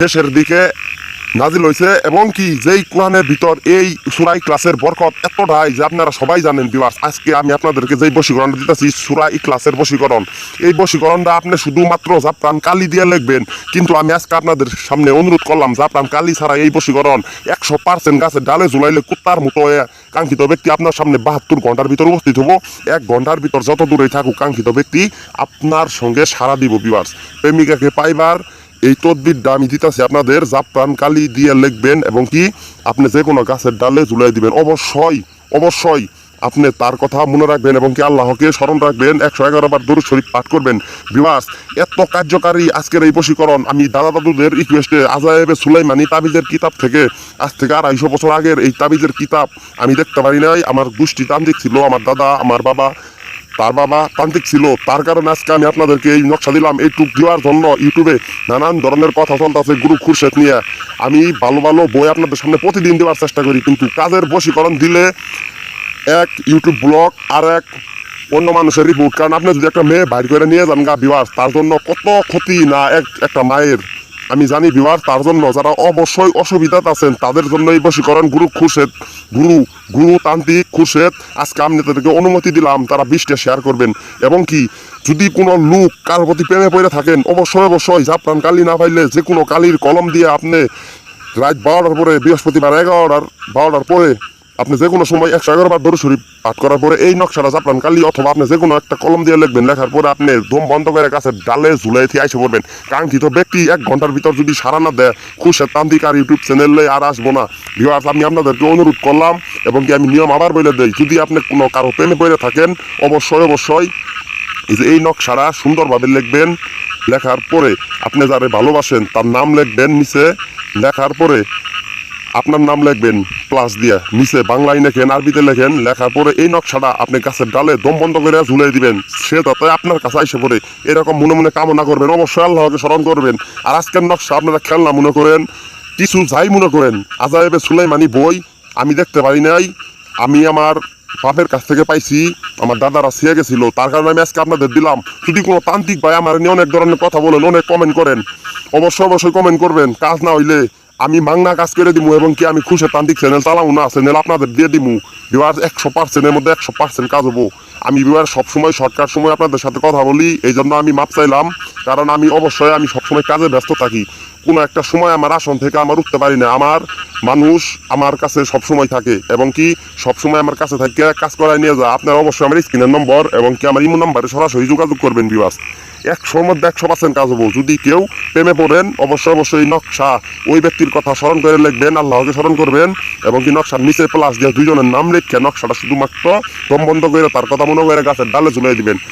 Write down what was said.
শেষের দিকে নাজিল হয়েছে এবং কি যেই কোরআনের ভিতর এই সূরা ইখলাসের বরকত এতটাই যে আপনারা সবাই জানেন ভিউয়ার্স। আজকে আমি আপনাদেরকে যেই বশীকরণটা দিতেছি সূরা ইখলাসের বশীকরণ, এই বশীকরণটা আপনি শুধুমাত্র জাফরান কালি দিয়ে লিখবেন। কিন্তু আমি আজকে আপনাদের সামনে অনুরোধ করলাম জাফরান কালি ছাড়া এই বশীকরণ 100% গাছের ডালে ঝুলাইলে কুত্তার মতো কাঙ্ক্ষিত ব্যক্তি আপনার সামনে 72 ঘন্টার ভিতর উপস্থিত হবো। 1 ঘন্টার ভিতর যত দূরেই থাকুক কাঙ্ক্ষিত ব্যক্তি আপনার সঙ্গে সাড়া দিব ভিউয়ার্স। প্রেমিকাকে পাইবার এই তদবিরটা আমি দিতেছি আপনাদের, জাফরান কালি দিয়ে লিখবেন এবং কি আপনি যে কোনো গাছের ডালে ঝুলাই দিবেন। অবশ্যই আপনি তার কথা মনে রাখবেন এবং কি আল্লাহকে স্মরণ রাখবেন। 111 বার দরুদ শরীফ পাঠ করবেন ভিউয়ার্স। এত কার্যকারী আজকের এই বশীকরণ আমি দাদা দাদুদের রিকোয়েস্টে আজায়েবে সুলাইমানি তাবিজের কিতাব থেকে আজ থেকে 250 বছর আগের এই তাবিজের কিতাব আমি দেখতে পারি নাই। আমার গোষ্ঠী তান্ত্রিক ছিল, আমার দাদা আমার বাবা তার বাবা তান্ত্রিক ছিল, তার কারণে আজকে আমি আপনাদেরকে এই নকশা দিলাম এইটুক দেওয়ার জন্য। ইউটিউবে নানান ধরনের কথা চলতেছে গুরু খুরশেদ নিয়ে, আমি ভালো ভালো বই আপনাদের সামনে প্রতিদিন দেওয়ার চেষ্টা করি, কিন্তু কাজের বশীকরণ দিলে এক ইউটিউব ব্লগ আর এক অন্য মানুষের রিপোর্ট। কারণ আপনি যদি একটা মেয়ে বাইর করে নিয়ে যান গা ভিউয়ার্স, তার জন্য কত ক্ষতি না একটা মায়ের আমি জানি ভিউয়ার্স। তার জন্য যারা অবশ্যই অসুবিধাতে আছেন তাদের জন্য এই বশীকরণ গুরু খুরশেদ গুরু তান্ত্রিক খুরশেদ আজকে আমি তাদেরকে অনুমতি দিলাম তারা 20টা শেয়ার করবেন। এবং কি যদি কোনো লোক কারোর প্রতি প্রেমে পড়ে থাকেন অবশ্যই জাফরান কালি না পাইলে যে কোনো কালির কলম দিয়ে আপনি রাত 12টার পরে বৃহস্পতিবার 12টার পরে আপনি যে কোনো সময় 111 বার দরুদ শরীফ পাঠ করার পরে এই নকশাটা জাফরান কালি অথবা আপনি যে কোনো একটা কলম দিয়ে লিখবেন। লেখার পরে আপনি দম বন্ধ করে গাছের ডালে ঝুলাই দিয়ে আইসে পড়বেন। কাঙ্ক্ষিত ব্যক্তি 1 ঘন্টার ভিতর যদি সারা না দেয় খুরশেদ তান্ত্রিক আর ইউটিউব চ্যানেলে আর আসবো না ভিউয়ার্স। আমি আপনাদেরকে অনুরোধ করলাম এবং কি আমি নিয়ম আবার বলে দেই, যদি আপনি কোনো কারো প্রেমে পড়ে থাকেন অবশ্যই এই নকশাটা সুন্দরভাবে লিখবেন। লেখার পরে আপনি যারে ভালোবাসেন তার নাম লিখবেন নিচে, লেখার পরে আপনার নাম লিখবেন প্লাস দিয়ে, নিচে বাংলায় লেখেন আরবিতে লেখেন। লেখার পরে এই নকশাটা আপনি গাছের ডালে দম বন্ধ করে ঝুলাই দিবেন। সে যাতে আপনার কাছে এসে পড়ে এরকম মনে কামনা করবেন। অবশ্যই আল্লাহকে স্মরণ করবেন। আর আজকের নকশা আপনারা খেলনা মনে করেন, কিছু যাই মনে করেন, আজায়েবে সুলাইমানি বই আমি দেখতে পারি নাই, আমি আমার বাপের কাছ থেকে পাইছি, আমার দাদারা শিয়ে গেছিল, তার কারণে আমি আজকে আপনাদের দিলাম। যদি কোনো তান্ত্রিক ভাই আমার নিয়ে অনেক ধরনের কথা বলেন, অনেক কমেন্ট করেন, অবশ্যই কমেন্ট করবেন। কাজ না হইলে আমি মাংনা কাজ করে দিমু এবং কি আমি খুশি তান্ত্রিক চ্যানেল চালাবো না, চ্যানেল আপনাদের দিয়ে দিমু ভিউয়ার্স। 100%-এর মধ্যে 100% কাজ হবো। আমি ভিউয়ার্স সবসময় শর্টকাট সময় আপনাদের সাথে কথা বলি, এই জন্য আমি মাপ চাইলাম। কারণ আমি সবসময় কাজে ব্যস্ত থাকি, কোনো একটা সময় আমার আসন থেকে আমার উঠতে পারি না। আমার মানুষ আমার কাছে সবসময় থাকে এবং কি সবসময় আমার কাছে থাকে কাজ করায় নিয়ে যায়। আপনারা অবশ্যই আমার স্ক্রিনের নম্বর এবং কি আমার ইমো নম্বরে সরাসরি যোগাযোগ করবেন ভিউয়ার্স। 100-র মধ্যে 100% কাজ হবো। যদি কেউ প্রেমে পড়েন অবশ্যই নকশা ওই ব্যক্তির কথা স্মরণ করে লিখবেন, আল্লাহকে স্মরণ করবেন এবং কি নকশার নিচে প্লাস দিয়ে দুইজনের নাম লিখে নকশাটা শুধুমাত্র দম বন্ধ করে তার কথা মনে করে গাছের ডালে ঝুলিয়ে দিবেন।